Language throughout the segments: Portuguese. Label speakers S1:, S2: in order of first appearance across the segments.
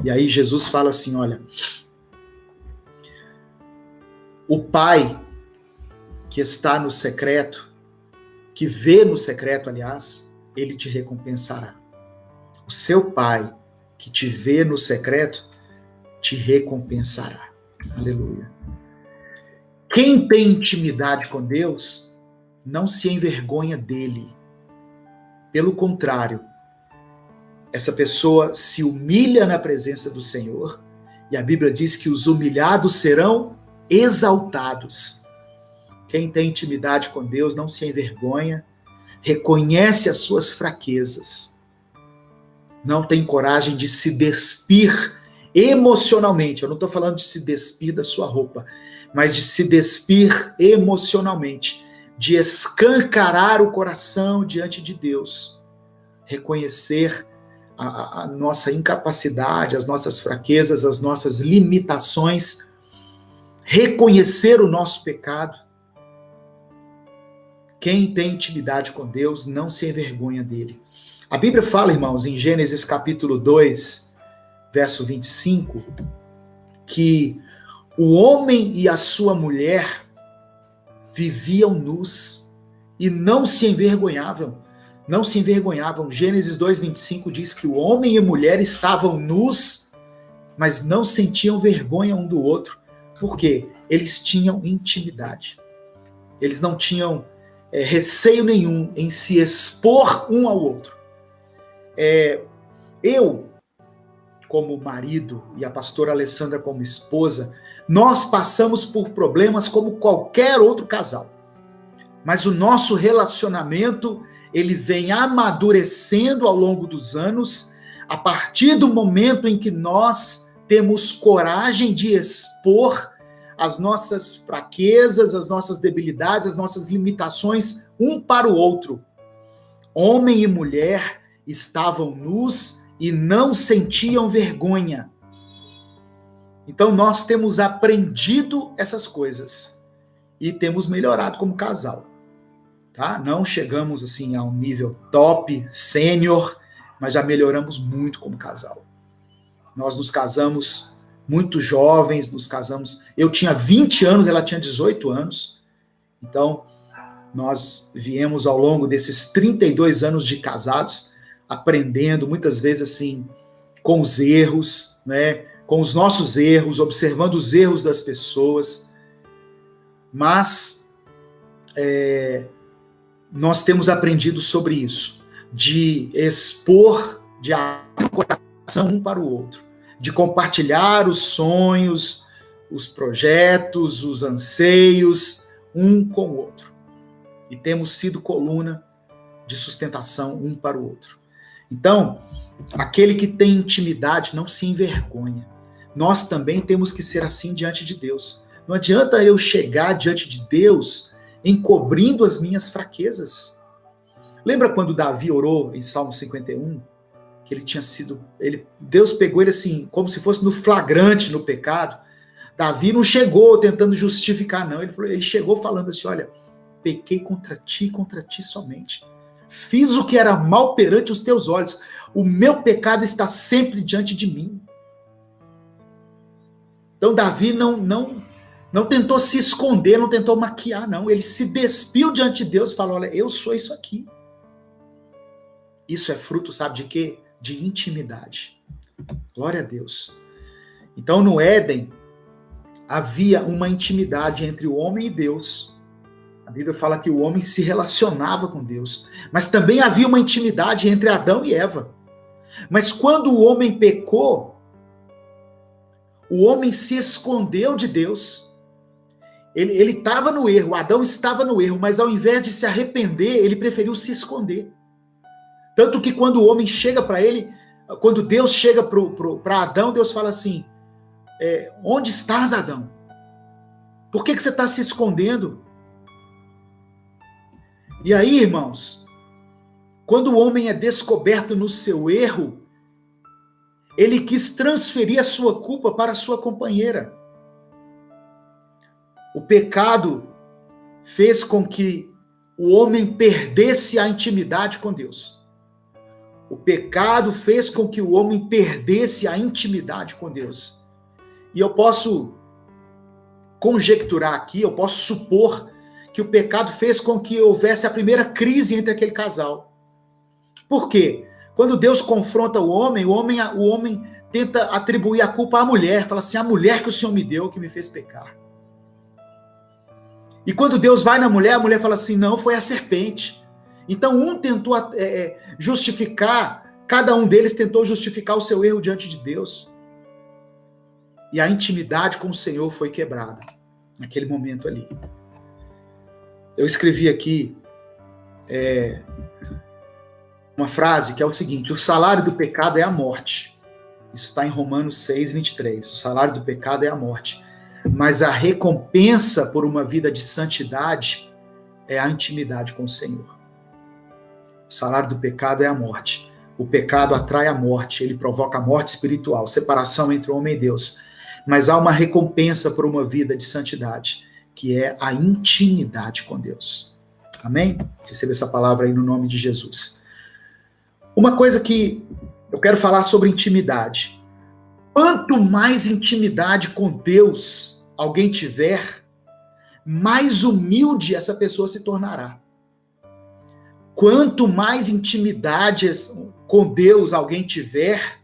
S1: E aí Jesus fala assim, olha, o Pai que está no secreto, que vê no secreto, aliás, ele te recompensará. O seu Pai que te vê no secreto, te recompensará. Aleluia. Quem tem intimidade com Deus, não se envergonha dele. Pelo contrário, essa pessoa se humilha na presença do Senhor, e a Bíblia diz que os humilhados serão exaltados. Quem tem intimidade com Deus não se envergonha, reconhece as suas fraquezas, não tem coragem de se despir emocionalmente. Eu não estou falando de se despir da sua roupa, mas de se despir emocionalmente, de escancarar o coração diante de Deus, reconhecer a nossa incapacidade, as nossas fraquezas, as nossas limitações, reconhecer o nosso pecado. Quem tem intimidade com Deus não se envergonha dele. A Bíblia fala, irmãos, em Gênesis capítulo 2, verso 25, que o homem e a sua mulher viviam nus e não se envergonhavam. Não se envergonhavam. Gênesis 2:25 diz que o homem e a mulher estavam nus, mas não sentiam vergonha um do outro. Por quê? Eles tinham intimidade. Eles não tinham receio nenhum em se expor um ao outro. Eu, como marido, e a pastora Alessandra como esposa, nós passamos por problemas como qualquer outro casal. Mas o nosso relacionamento, ele vem amadurecendo ao longo dos anos, a partir do momento em que nós temos coragem de expor as nossas fraquezas, as nossas debilidades, as nossas limitações um para o outro. Homem e mulher estavam nus e não sentiam vergonha. Então nós temos aprendido essas coisas e temos melhorado como casal, tá? Não chegamos assim a um nível top, sênior, mas já melhoramos muito como casal. Nós nos casamos muito jovens, eu tinha 20 anos, ela tinha 18 anos. Então, nós viemos ao longo desses 32 anos de casados, aprendendo muitas vezes assim, com os erros, né? Com os nossos erros, observando os erros das pessoas. Mas nós temos aprendido sobre isso, de expor, de abrir o coração um para o outro, de compartilhar os sonhos, os projetos, os anseios, um com o outro. E temos sido coluna de sustentação um para o outro. Então, aquele que tem intimidade não se envergonha. Nós também temos que ser assim diante de Deus. Não adianta eu chegar diante de Deus encobrindo as minhas fraquezas. Lembra quando Davi orou em Salmo 51? Que ele tinha sido... Deus pegou ele assim, como se fosse no flagrante, no pecado. Davi não chegou tentando justificar, não. Ele chegou falando assim, olha, pequei contra ti somente. Fiz o que era mal perante os teus olhos. O meu pecado está sempre diante de mim. Então Davi não tentou se esconder, não tentou maquiar, não. Ele se despiu diante de Deus e falou, olha, eu sou isso aqui. Isso é fruto, sabe de quê? De intimidade. Glória a Deus. Então no Éden havia uma intimidade entre o homem e Deus. A Bíblia fala que o homem se relacionava com Deus. Mas também havia uma intimidade entre Adão e Eva. Mas quando o homem pecou, o homem se escondeu de Deus. Ele estava no erro, Adão estava no erro, mas ao invés de se arrepender, ele preferiu se esconder. Tanto que quando o homem chega para ele, quando Deus chega para Adão, Deus fala assim, onde estás, Adão? Por que você está se escondendo? E aí, irmãos, quando o homem é descoberto no seu erro, ele quis transferir a sua culpa para a sua companheira. O pecado fez com que o homem perdesse a intimidade com Deus. O pecado fez com que o homem perdesse a intimidade com Deus. E eu posso conjecturar aqui, eu posso supor que o pecado fez com que houvesse a primeira crise entre aquele casal. Por quê? Quando Deus confronta o homem tenta atribuir a culpa à mulher, fala assim, a mulher que o Senhor me deu que me fez pecar. E quando Deus vai na mulher, a mulher fala assim, não, foi a serpente. Então um tentou justificar, cada um deles tentou justificar o seu erro diante de Deus. E a intimidade com o Senhor foi quebrada, naquele momento ali. Eu escrevi aqui uma frase que é o seguinte, o salário do pecado é a morte. Isso está em Romanos 6, 23. O salário do pecado é a morte. Mas a recompensa por uma vida de santidade é a intimidade com o Senhor. O salário do pecado é a morte. O pecado atrai a morte, ele provoca a morte espiritual, separação entre o homem e Deus. Mas há uma recompensa por uma vida de santidade, que é a intimidade com Deus. Amém? Receba essa palavra aí no nome de Jesus. Uma coisa que eu quero falar sobre intimidade. Quanto mais intimidade com Deus alguém tiver, mais humilde essa pessoa se tornará. Quanto mais intimidade com Deus alguém tiver,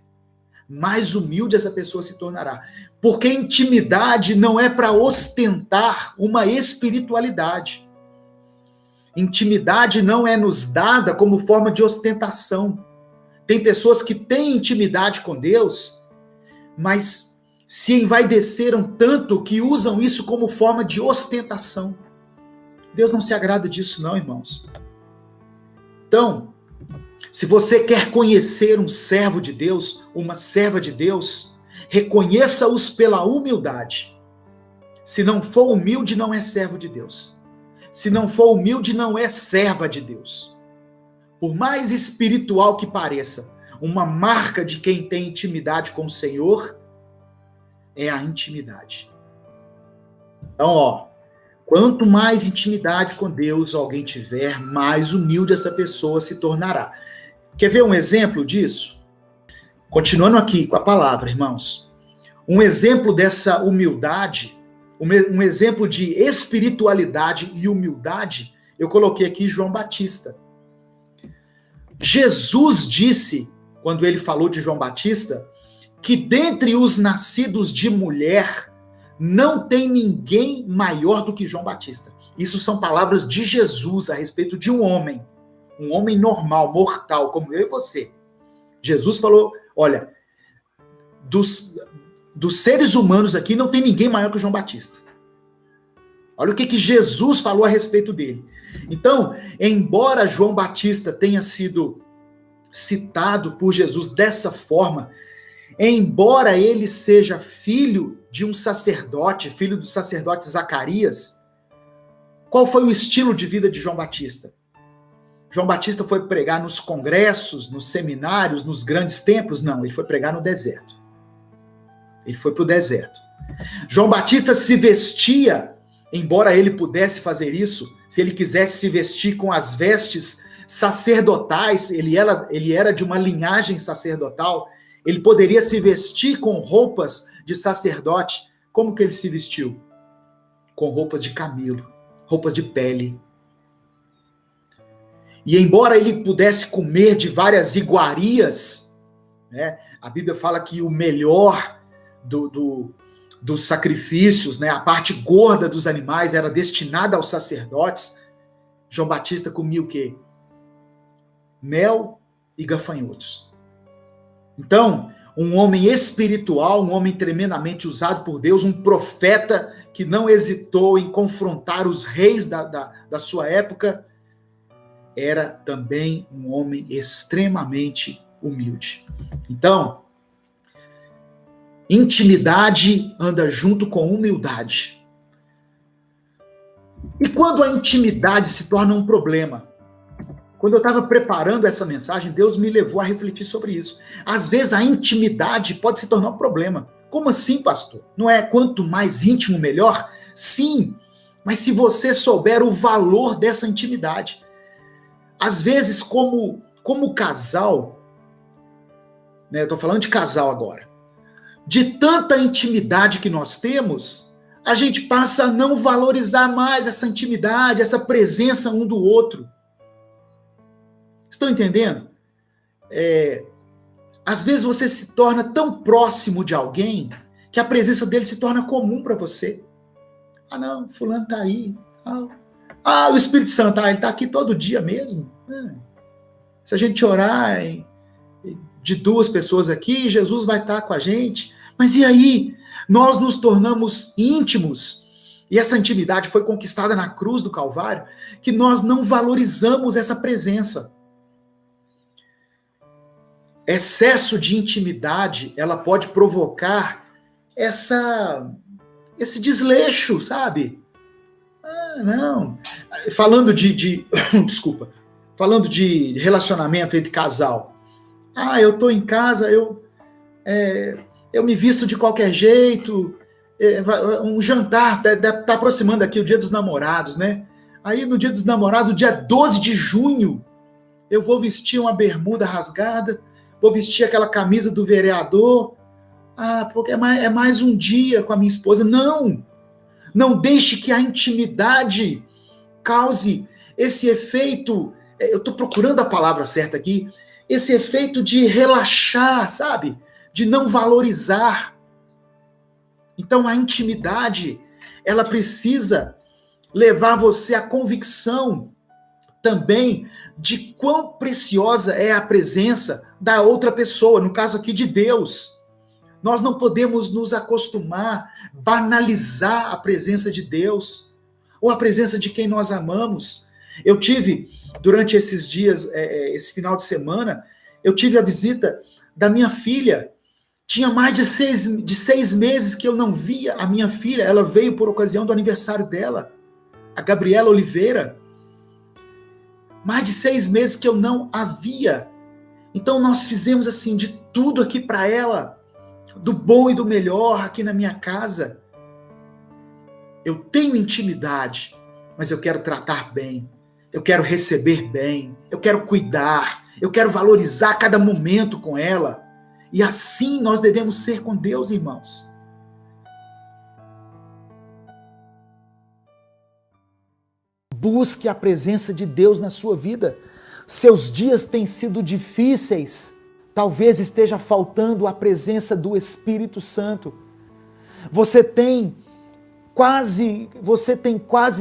S1: mais humilde essa pessoa se tornará. Porque intimidade não é para ostentar uma espiritualidade. Intimidade não é nos dada como forma de ostentação. Tem pessoas que têm intimidade com Deus, mas se envaideceram tanto que usam isso como forma de ostentação. Deus não se agrada disso não, irmãos. Então, se você quer conhecer um servo de Deus, uma serva de Deus, reconheça-os pela humildade. Se não for humilde, não é servo de Deus. Se não for humilde, não é serva de Deus. Por mais espiritual que pareça, uma marca de quem tem intimidade com o Senhor é a intimidade. Então, quanto mais intimidade com Deus alguém tiver, mais humilde essa pessoa se tornará. Quer ver um exemplo disso? Continuando aqui com a palavra, irmãos. Um exemplo dessa humildade, um exemplo de espiritualidade e humildade, eu coloquei aqui João Batista. Jesus disse, quando ele falou de João Batista, que dentre os nascidos de mulher, não tem ninguém maior do que João Batista. Isso são palavras de Jesus a respeito de um homem normal, mortal, como eu e você. Jesus falou, olha, dos seres humanos aqui não tem ninguém maior que João Batista. Olha o que Jesus falou a respeito dele. Então, embora João Batista tenha sido citado por Jesus dessa forma, embora ele seja filho de um sacerdote, filho do sacerdote Zacarias, qual foi o estilo de vida de João Batista? João Batista foi pregar nos congressos, nos seminários, nos grandes templos? Não, ele foi pregar no deserto. Ele foi para o deserto. João Batista se vestia, embora ele pudesse fazer isso, se ele quisesse se vestir com as vestes sacerdotais, ele era de uma linhagem sacerdotal, ele poderia se vestir com roupas de sacerdote. Como que ele se vestiu? Com roupas de camelo, roupas de pele. E embora ele pudesse comer de várias iguarias, né, a Bíblia fala que o melhor dos sacrifícios, né, a parte gorda dos animais era destinada aos sacerdotes, João Batista comia o quê? Mel e gafanhotos. Então, um homem espiritual, um homem tremendamente usado por Deus, um profeta que não hesitou em confrontar os reis da sua época, era também um homem extremamente humilde. Então, intimidade anda junto com humildade. E quando a intimidade se torna um problema? Quando eu estava preparando essa mensagem, Deus me levou a refletir sobre isso. Às vezes a intimidade pode se tornar um problema. Como assim, pastor? Não é quanto mais íntimo, melhor? Sim, mas se você souber o valor dessa intimidade. Às vezes, como casal, né? Eu estou falando de casal agora. De tanta intimidade que nós temos, a gente passa a não valorizar mais essa intimidade, essa presença um do outro. Estão entendendo? Às vezes você se torna tão próximo de alguém que a presença dele se torna comum para você. Ah, não, fulano está aí. O Espírito Santo, ele está aqui todo dia mesmo. Se a gente orar de 2 pessoas aqui, Jesus vai estar com a gente. Mas e aí? Nós nos tornamos íntimos, e essa intimidade foi conquistada na cruz do Calvário, que nós não valorizamos essa presença. Excesso de intimidade, ela pode provocar esse desleixo, sabe? Não. Falando desculpa. Falando de relacionamento entre casal. Eu tô em casa, eu me visto de qualquer jeito. Um jantar, tá aproximando aqui o Dia dos Namorados, né? Aí no Dia dos Namorados, dia 12 de junho, eu vou vestir uma bermuda rasgada, vou vestir aquela camisa do vereador. Porque é mais um dia com a minha esposa. Não deixe que a intimidade cause esse efeito, eu estou procurando a palavra certa aqui, esse efeito de relaxar, sabe? De não valorizar. Então a intimidade, ela precisa levar você à convicção também de quão preciosa é a presença da outra pessoa, no caso aqui de Deus. Nós não podemos nos acostumar, banalizar a presença de Deus, ou a presença de quem nós amamos. Eu tive, durante esses dias, esse final de semana, eu tive a visita da minha filha. Tinha mais de 6 meses que eu não via a minha filha. Ela veio por ocasião do aniversário dela, a Gabriela Oliveira. Mais de 6 meses que eu não a via. Então nós fizemos assim de tudo aqui para ela, do bom e do melhor aqui na minha casa. Eu tenho intimidade, mas eu quero tratar bem, eu quero receber bem, eu quero cuidar, eu quero valorizar cada momento com ela. E assim nós devemos ser com Deus, irmãos. Busque a presença de Deus na sua vida. Seus dias têm sido difíceis. Talvez esteja faltando a presença do Espírito Santo. Você tem quase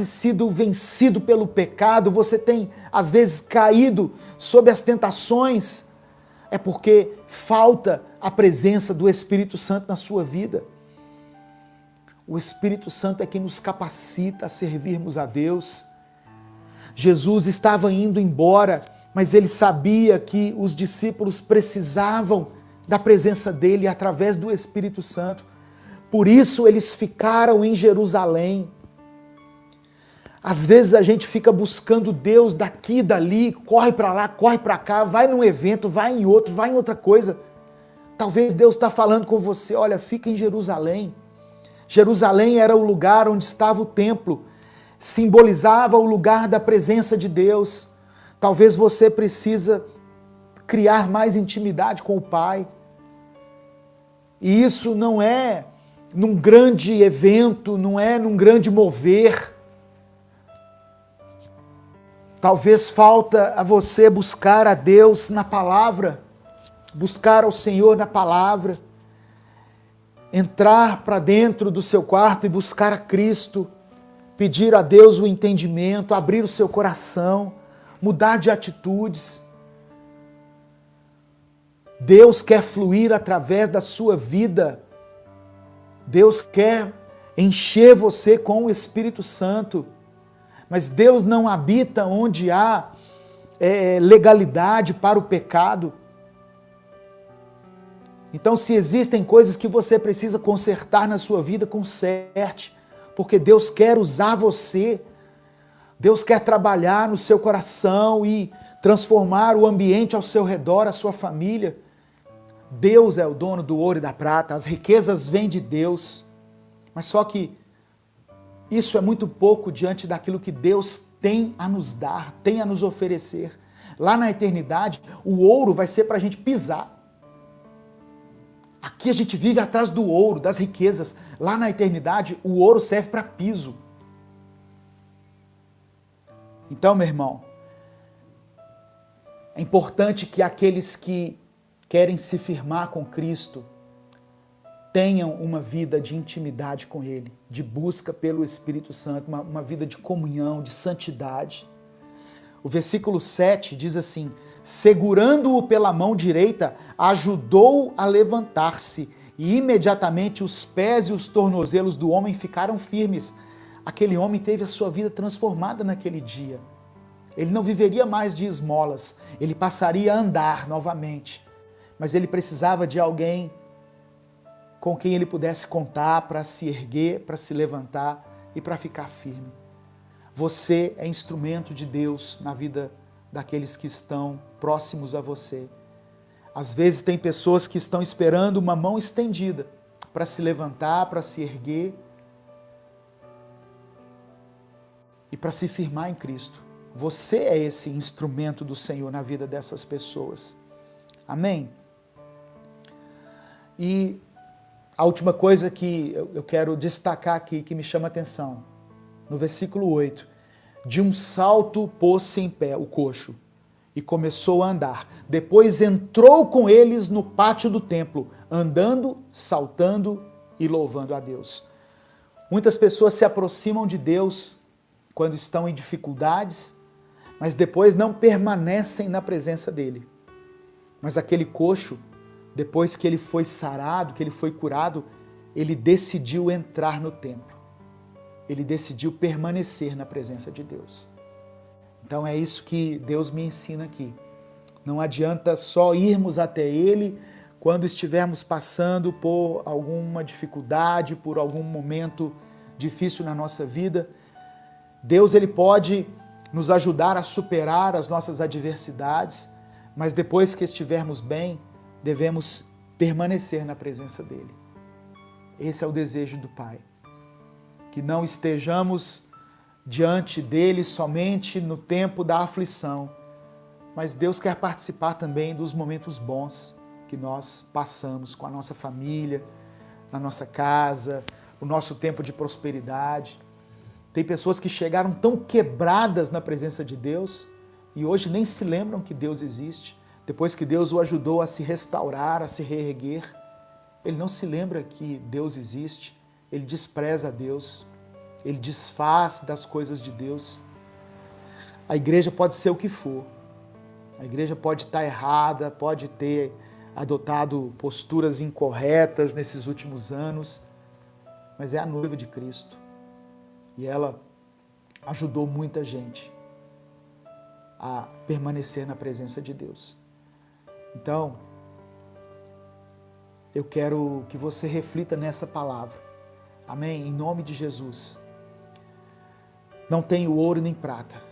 S1: sido vencido pelo pecado, você tem às vezes caído sob as tentações. É porque falta a presença do Espírito Santo na sua vida. O Espírito Santo é quem nos capacita a servirmos a Deus. Jesus estava indo embora, mas ele sabia que os discípulos precisavam da presença dele através do Espírito Santo. Por isso eles ficaram em Jerusalém. Às vezes a gente fica buscando Deus daqui e dali, corre para lá, corre para cá, vai num evento, vai em outro, vai em outra coisa. Talvez Deus está falando com você, olha, fica em Jerusalém. Jerusalém era o lugar onde estava o templo, simbolizava o lugar da presença de Deus. Talvez você precisa criar mais intimidade com o Pai. E isso não é num grande evento, não é num grande mover. Talvez falta a você buscar a Deus na palavra, buscar ao Senhor na palavra, entrar para dentro do seu quarto e buscar a Cristo, pedir a Deus o entendimento, abrir o seu coração, mudar de atitudes. Deus quer fluir através da sua vida. Deus quer encher você com o Espírito Santo. Mas Deus não habita onde há legalidade para o pecado. Então, se existem coisas que você precisa consertar na sua vida, conserte. Porque Deus quer usar você. Deus quer trabalhar no seu coração e transformar o ambiente ao seu redor, a sua família. Deus é o dono do ouro e da prata, as riquezas vêm de Deus. Mas só que isso é muito pouco diante daquilo que Deus tem a nos dar, tem a nos oferecer. Lá na eternidade, o ouro vai ser para a gente pisar. Aqui a gente vive atrás do ouro, das riquezas. Lá na eternidade, o ouro serve para piso. Então, meu irmão, é importante que aqueles que querem se firmar com Cristo tenham uma vida de intimidade com Ele, de busca pelo Espírito Santo, uma vida de comunhão, de santidade. O versículo 7 diz assim: segurando-o pela mão direita, ajudou a levantar-se, e imediatamente os pés e os tornozelos do homem ficaram firmes. Aquele homem teve a sua vida transformada naquele dia. Ele não viveria mais de esmolas, ele passaria a andar novamente. Mas ele precisava de alguém com quem ele pudesse contar para se erguer, para se levantar e para ficar firme. Você é instrumento de Deus na vida daqueles que estão próximos a você. Às vezes tem pessoas que estão esperando uma mão estendida para se levantar, para se erguer e para se firmar em Cristo. Você é esse instrumento do Senhor na vida dessas pessoas. Amém? E a última coisa que eu quero destacar aqui, que me chama a atenção, no versículo 8, de um salto pôs-se em pé o coxo e começou a andar. Depois entrou com eles no pátio do templo, andando, saltando e louvando a Deus. Muitas pessoas se aproximam de Deus quando estão em dificuldades, mas depois não permanecem na presença dele. Mas aquele coxo, depois que ele foi sarado, que ele foi curado, ele decidiu entrar no templo. Ele decidiu permanecer na presença de Deus. Então é isso que Deus me ensina aqui. Não adianta só irmos até Ele quando estivermos passando por alguma dificuldade, por algum momento difícil na nossa vida. Deus, Ele pode nos ajudar a superar as nossas adversidades, mas depois que estivermos bem, devemos permanecer na presença dEle. Esse é o desejo do Pai. Que não estejamos diante dEle somente no tempo da aflição, mas Deus quer participar também dos momentos bons que nós passamos com a nossa família, na nossa casa, o nosso tempo de prosperidade. Tem pessoas que chegaram tão quebradas na presença de Deus e hoje nem se lembram que Deus existe. Depois que Deus o ajudou a se restaurar, a se reerguer, ele não se lembra que Deus existe, ele despreza a Deus, ele desfaz das coisas de Deus. A igreja pode ser o que for, a igreja pode estar errada, pode ter adotado posturas incorretas nesses últimos anos, mas é a noiva de Cristo e ela ajudou muita gente a permanecer na presença de Deus. Então, eu quero que você reflita nessa palavra. Amém? Em nome de Jesus. Não tenho ouro nem prata,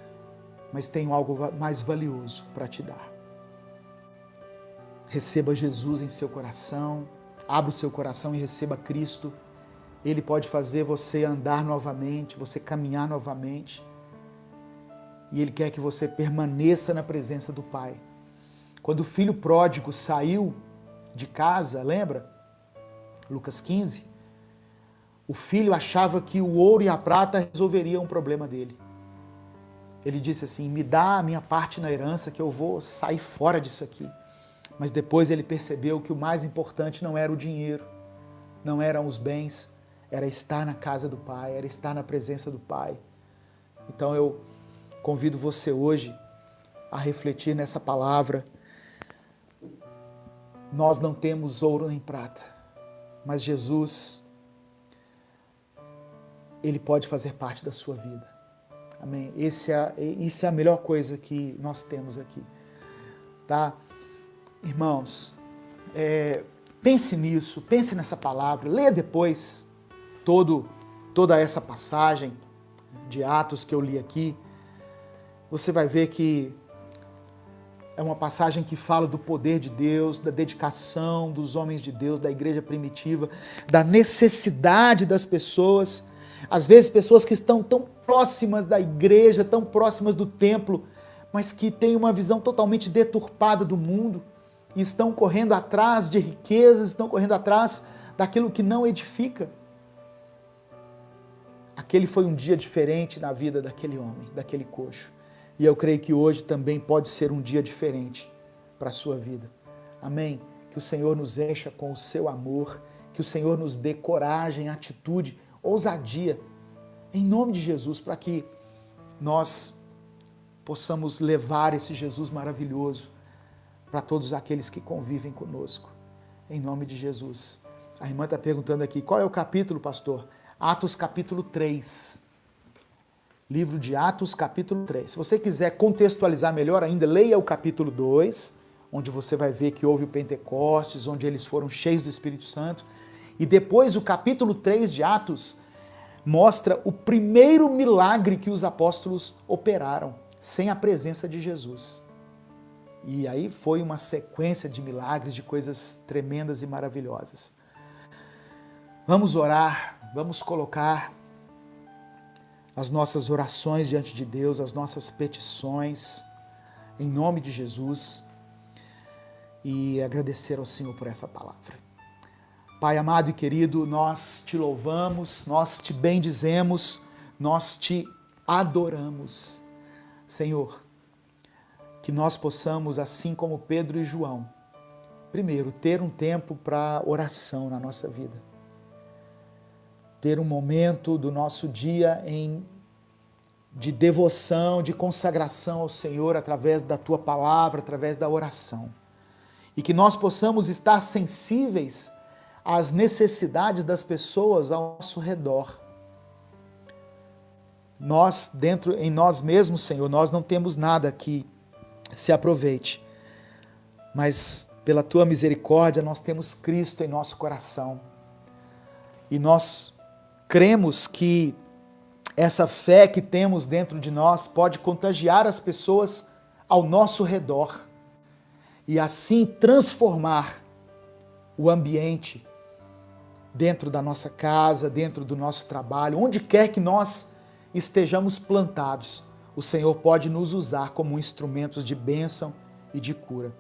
S1: mas tenho algo mais valioso para te dar. Receba Jesus em seu coração, abra o seu coração e receba Cristo. Ele pode fazer você andar novamente, você caminhar novamente. E Ele quer que você permaneça na presença do Pai. Quando o filho pródigo saiu de casa, lembra? Lucas 15. O filho achava que o ouro e a prata resolveriam o problema dele. Ele disse assim: me dá a minha parte na herança que eu vou sair fora disso aqui. Mas depois ele percebeu que o mais importante não era o dinheiro, não eram os bens, era estar na casa do Pai, era estar na presença do Pai. Então eu convido você hoje a refletir nessa palavra. Nós não temos ouro nem prata, mas Jesus, Ele pode fazer parte da sua vida. Amém? Isso é a melhor coisa que nós temos aqui. Tá? Irmãos, pense nisso, pense nessa palavra, leia depois toda essa passagem de Atos que eu li aqui. Você vai ver que é uma passagem que fala do poder de Deus, da dedicação dos homens de Deus, da igreja primitiva, da necessidade das pessoas. Às vezes pessoas que estão tão próximas da igreja, tão próximas do templo, mas que têm uma visão totalmente deturpada do mundo e estão correndo atrás de riquezas, estão correndo atrás daquilo que não edifica. Aquele foi um dia diferente na vida daquele homem, daquele coxo. E eu creio que hoje também pode ser um dia diferente para a sua vida. Amém? Que o Senhor nos encha com o seu amor, que o Senhor nos dê coragem, atitude, ousadia, em nome de Jesus, para que nós possamos levar esse Jesus maravilhoso para todos aqueles que convivem conosco. Em nome de Jesus. A irmã está perguntando aqui, qual é o capítulo, pastor? Atos capítulo 3. Livro de Atos capítulo 3. Se você quiser contextualizar melhor ainda, leia o capítulo 2, onde você vai ver que houve o Pentecostes, onde eles foram cheios do Espírito Santo. E depois o capítulo 3 de Atos mostra o primeiro milagre que os apóstolos operaram, sem a presença de Jesus. E aí foi uma sequência de milagres, de coisas tremendas e maravilhosas. Vamos orar, vamos colocar as nossas orações diante de Deus, as nossas petições, em nome de Jesus, e agradecer ao Senhor por essa palavra. Pai amado e querido, nós te louvamos, nós te bendizemos, nós te adoramos. Senhor, que nós possamos, assim como Pedro e João, primeiro, ter um tempo para oração na nossa vida. Ter um momento do nosso dia de devoção, de consagração ao Senhor através da Tua palavra, através da oração. E que nós possamos estar sensíveis às necessidades das pessoas ao nosso redor. Nós, em nós mesmos, Senhor, nós não temos nada que se aproveite, mas pela Tua misericórdia nós temos Cristo em nosso coração. E nós cremos que essa fé que temos dentro de nós pode contagiar as pessoas ao nosso redor e assim transformar o ambiente dentro da nossa casa, dentro do nosso trabalho, onde quer que nós estejamos plantados, o Senhor pode nos usar como instrumentos de bênção e de cura.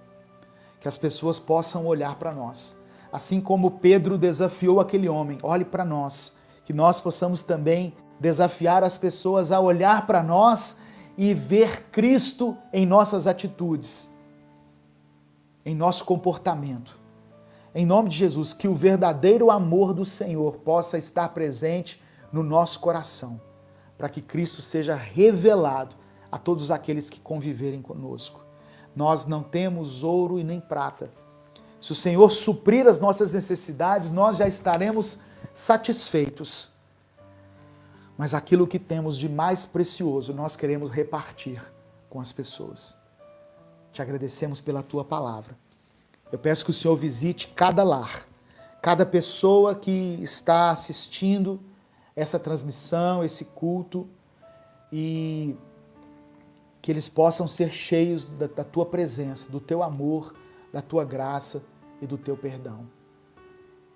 S1: Que as pessoas possam olhar para nós, assim como Pedro desafiou aquele homem, olhe para nós, que nós possamos também desafiar as pessoas a olhar para nós e ver Cristo em nossas atitudes, em nosso comportamento. Em nome de Jesus, que o verdadeiro amor do Senhor possa estar presente no nosso coração, para que Cristo seja revelado a todos aqueles que conviverem conosco. Nós não temos ouro e nem prata. Se o Senhor suprir as nossas necessidades, nós já estaremos satisfeitos. Mas aquilo que temos de mais precioso, nós queremos repartir com as pessoas. Te agradecemos pela Tua palavra. Eu peço que o Senhor visite cada lar, cada pessoa que está assistindo essa transmissão, esse culto, e que eles possam ser cheios da Tua presença, do Teu amor, da Tua graça e do Teu perdão.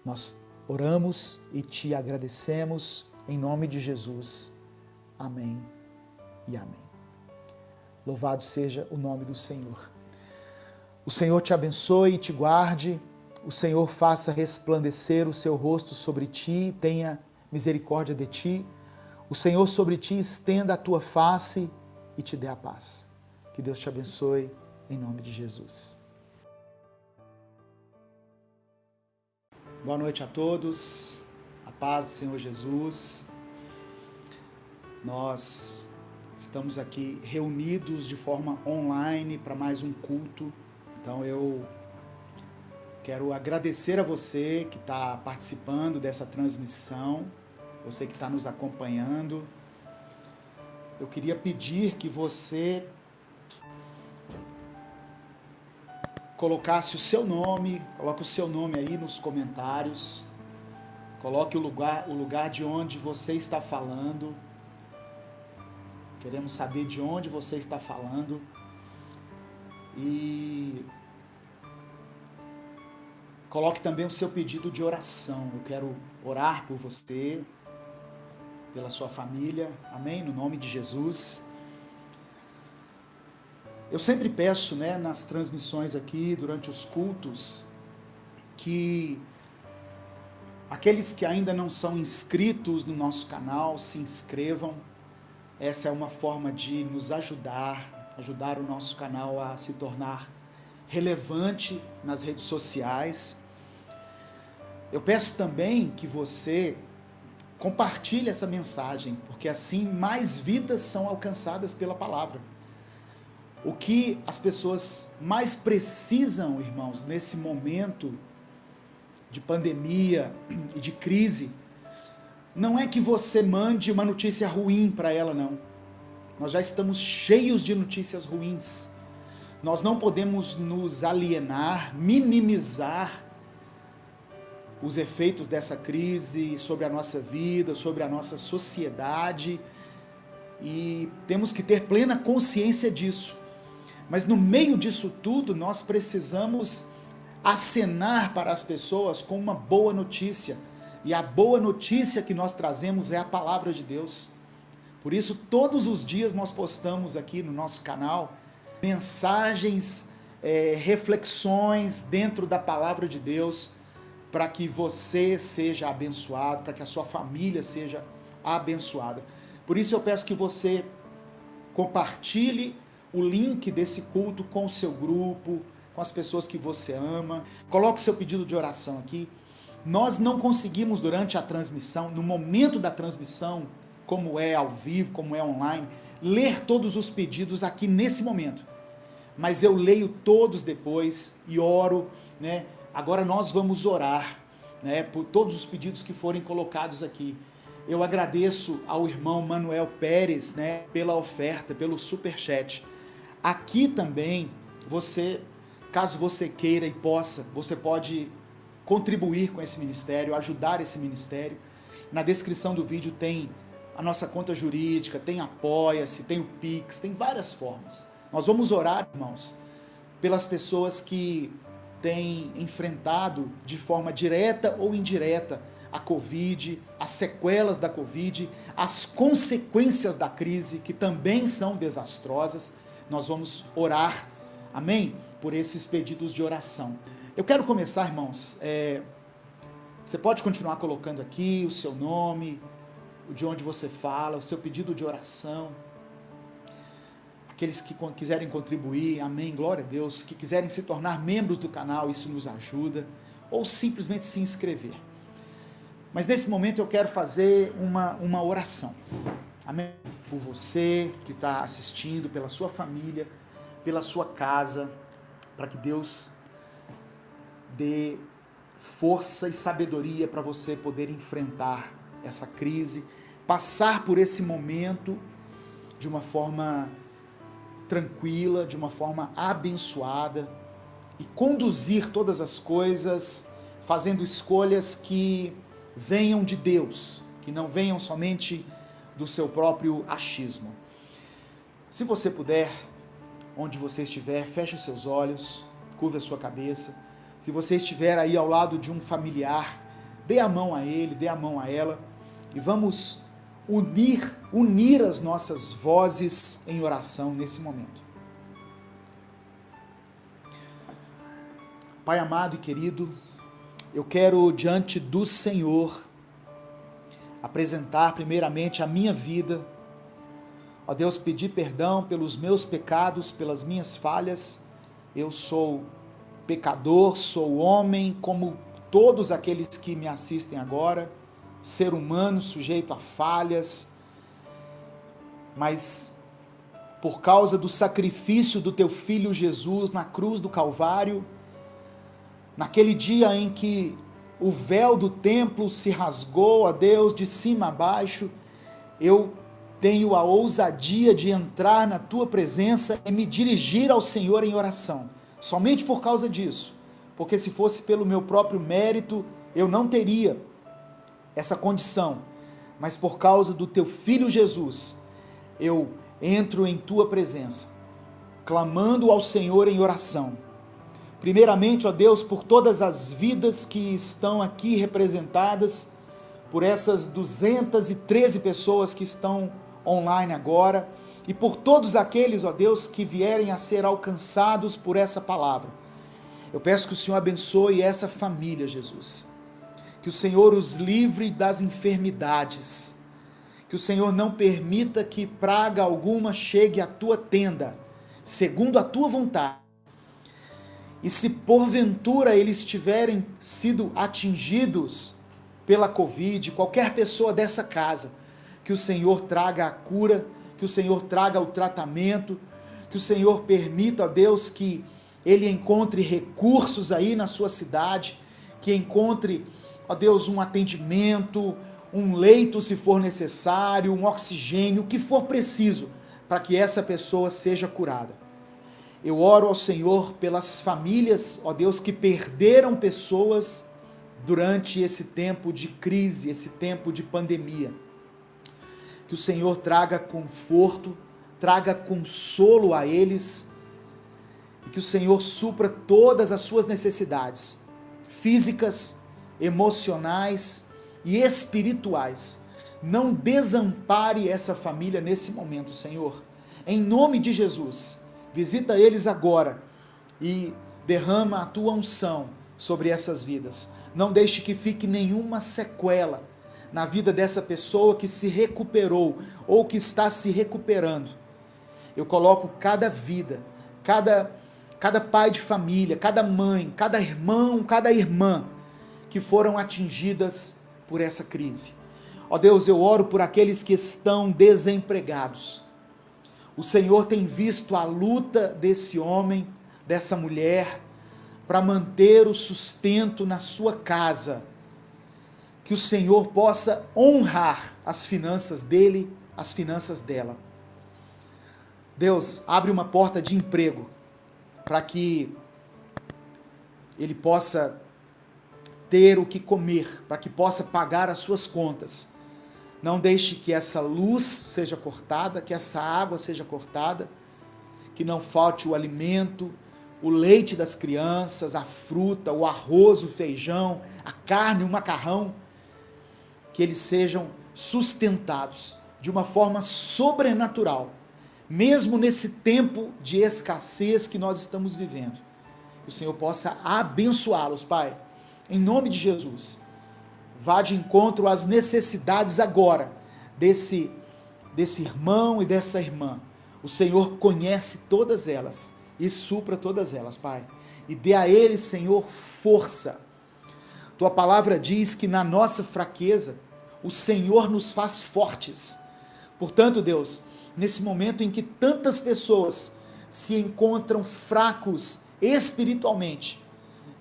S1: Nós oramos e Te agradecemos em nome de Jesus. Amém e amém. Louvado seja o nome do Senhor. O Senhor te abençoe e te guarde, o Senhor faça resplandecer o seu rosto sobre ti, tenha misericórdia de ti, o Senhor sobre ti estenda a tua face e te dê a paz. Que Deus te abençoe, em nome de Jesus. Boa noite a todos, a paz do Senhor Jesus. Nós estamos aqui reunidos de forma online para mais um culto. Então eu quero agradecer a você que está participando dessa transmissão, você que está nos acompanhando. Eu queria pedir que você colocasse o seu nome, coloque o seu nome aí nos comentários, coloque o lugar de onde você está falando. Queremos saber de onde você está falando. E coloque também o seu pedido de oração. Eu quero orar por você, pela sua família. Amém? No nome de Jesus. Eu sempre peço, né, nas transmissões aqui, durante os cultos, que aqueles que ainda não são inscritos no nosso canal se inscrevam. Essa é uma forma de nos ajudar o nosso canal a se tornar relevante nas redes sociais. Eu peço também que você compartilhe essa mensagem, porque assim mais vidas são alcançadas pela palavra. O que as pessoas mais precisam, irmãos, nesse momento de pandemia e de crise, não é que você mande uma notícia ruim para ela, não. Nós já estamos cheios de notícias ruins. Nós não podemos nos alienar, minimizar os efeitos dessa crise sobre a nossa vida, sobre a nossa sociedade, e temos que ter plena consciência disso. Mas no meio disso tudo, nós precisamos acenar para as pessoas com uma boa notícia. E a boa notícia que nós trazemos é a palavra de Deus. Por isso, todos os dias nós postamos aqui no nosso canal mensagens, reflexões dentro da palavra de Deus, para que você seja abençoado, para que a sua família seja abençoada. Por isso eu peço que você compartilhe o link desse culto com o seu grupo, com as pessoas que você ama. Coloque o seu pedido de oração aqui. Nós não conseguimos durante a transmissão, no momento da transmissão, como é ao vivo, como é online, ler todos os pedidos aqui nesse momento. Mas eu leio todos depois e oro, né? Agora nós vamos orar, né, por todos os pedidos que forem colocados aqui. Eu agradeço ao irmão Manuel Pérez, né, pela oferta, pelo superchat. Aqui também, caso você queira e possa, você pode contribuir com esse ministério, ajudar esse ministério. Na descrição do vídeo tem a nossa conta jurídica, tem Apoia-se, tem o Pix, tem várias formas. Nós vamos orar, irmãos, pelas pessoas que têm enfrentado de forma direta ou indireta a Covid, as sequelas da Covid, as consequências da crise, que também são desastrosas. Nós vamos orar, amém? Por esses pedidos de oração. Eu quero começar, irmãos, você pode continuar colocando aqui o seu nome, de onde você fala, o seu pedido de oração. Aqueles que quiserem contribuir, amém, glória a Deus, que quiserem se tornar membros do canal, isso nos ajuda, ou simplesmente se inscrever. Mas nesse momento eu quero fazer uma oração, amém, por você que está assistindo, pela sua família, pela sua casa, para que Deus dê força e sabedoria para você poder enfrentar essa crise, passar por esse momento de uma forma tranquila, de uma forma abençoada e conduzir todas as coisas fazendo escolhas que venham de Deus, que não venham somente do seu próprio achismo. Se você puder, onde você estiver, feche os seus olhos, curva a sua cabeça. Se você estiver aí ao lado de um familiar, dê a mão a ele, dê a mão a ela e vamos unir as nossas vozes em oração nesse momento. Pai amado e querido, eu quero diante do Senhor apresentar primeiramente a minha vida. Ó Deus, pedir perdão pelos meus pecados, pelas minhas falhas. Eu sou pecador, sou homem como todos aqueles que me assistem agora, ser humano sujeito a falhas, mas por causa do sacrifício do teu filho Jesus na cruz do Calvário, naquele dia em que o véu do templo se rasgou, ó Deus, de cima a baixo, eu tenho a ousadia de entrar na tua presença e me dirigir ao Senhor em oração, somente por causa disso, porque se fosse pelo meu próprio mérito, eu não teria essa condição, mas por causa do teu filho Jesus, eu entro em tua presença, clamando ao Senhor em oração. Primeiramente, ó Deus, por todas as vidas que estão aqui representadas, por essas 213 pessoas que estão online agora, e por todos aqueles, ó Deus, que vierem a ser alcançados por essa palavra. Eu peço que o Senhor abençoe essa família, Jesus. Que o Senhor os livre das enfermidades. Que o Senhor não permita que praga alguma chegue à tua tenda, segundo a tua vontade. E se porventura eles tiverem sido atingidos pela Covid, qualquer pessoa dessa casa, que o Senhor traga a cura, que o Senhor traga o tratamento, que o Senhor permita, ó Deus, que ele encontre recursos aí na sua cidade, que encontre, ó Deus, um atendimento, um leito se for necessário, um oxigênio, o que for preciso, para que essa pessoa seja curada. Eu oro ao Senhor pelas famílias, ó Deus, que perderam pessoas durante esse tempo de crise, esse tempo de pandemia. Que o Senhor traga conforto, traga consolo a eles, e que o Senhor supra todas as suas necessidades, físicas, emocionais e espirituais. Não desampare essa família nesse momento, Senhor. Em nome de Jesus, visita eles agora e derrama a tua unção sobre essas vidas. Não deixe que fique nenhuma sequela na vida dessa pessoa que se recuperou ou que está se recuperando. Eu coloco cada vida, cada pai de família, cada mãe, cada irmão, cada irmã que foram atingidas por essa crise. Ó Deus, eu oro por aqueles que estão desempregados. O Senhor tem visto a luta desse homem, dessa mulher, para manter o sustento na sua casa. Que o Senhor possa honrar as finanças dele, as finanças dela. Deus, abre uma porta de emprego para que ele possa ter o que comer, para que possa pagar as suas contas. Não deixe que essa luz seja cortada, que essa água seja cortada, que não falte o alimento, o leite das crianças, a fruta, o arroz, o feijão, a carne, o macarrão, que eles sejam sustentados de uma forma sobrenatural, mesmo nesse tempo de escassez que nós estamos vivendo. Que o Senhor possa abençoá-los, Pai, em nome de Jesus. Vá de encontro às necessidades agora desse irmão e dessa irmã. O Senhor conhece todas elas e supra todas elas, Pai. E dê a eles, Senhor, força. Tua palavra diz que na nossa fraqueza, o Senhor nos faz fortes. Portanto, Deus, nesse momento em que tantas pessoas se encontram fracos espiritualmente,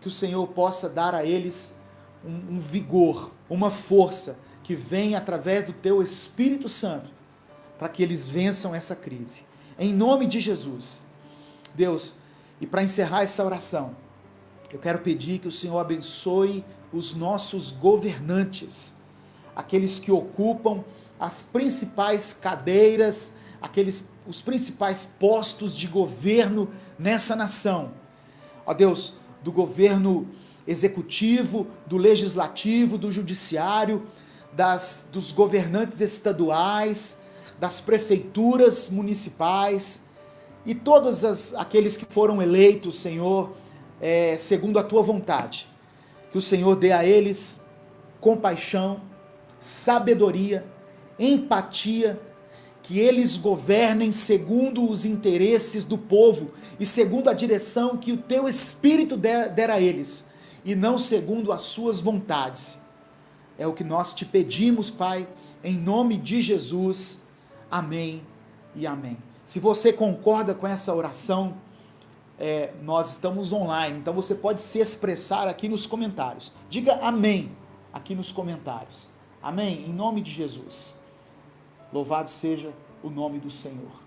S1: que o Senhor possa dar a eles um vigor, uma força que vem através do Teu Espírito Santo, para que eles vençam essa crise. Em nome de Jesus. Deus, e para encerrar essa oração, eu quero pedir que o Senhor abençoe os nossos governantes, aqueles que ocupam as principais cadeiras, os principais postos de governo nessa nação. Ó Deus, do governo executivo, do legislativo, do judiciário, dos governantes estaduais, das prefeituras municipais e todos aqueles que foram eleitos, Senhor, segundo a Tua vontade. Que o Senhor dê a eles compaixão, sabedoria, empatia, que eles governem segundo os interesses do povo e segundo a direção que o Teu Espírito der a eles, e não segundo as suas vontades. É o que nós te pedimos, Pai, em nome de Jesus. Amém e amém. Se você concorda com essa oração, nós estamos online, então você pode se expressar aqui nos comentários. Diga amém aqui nos comentários. Amém? Em nome de Jesus. Louvado seja o nome do Senhor.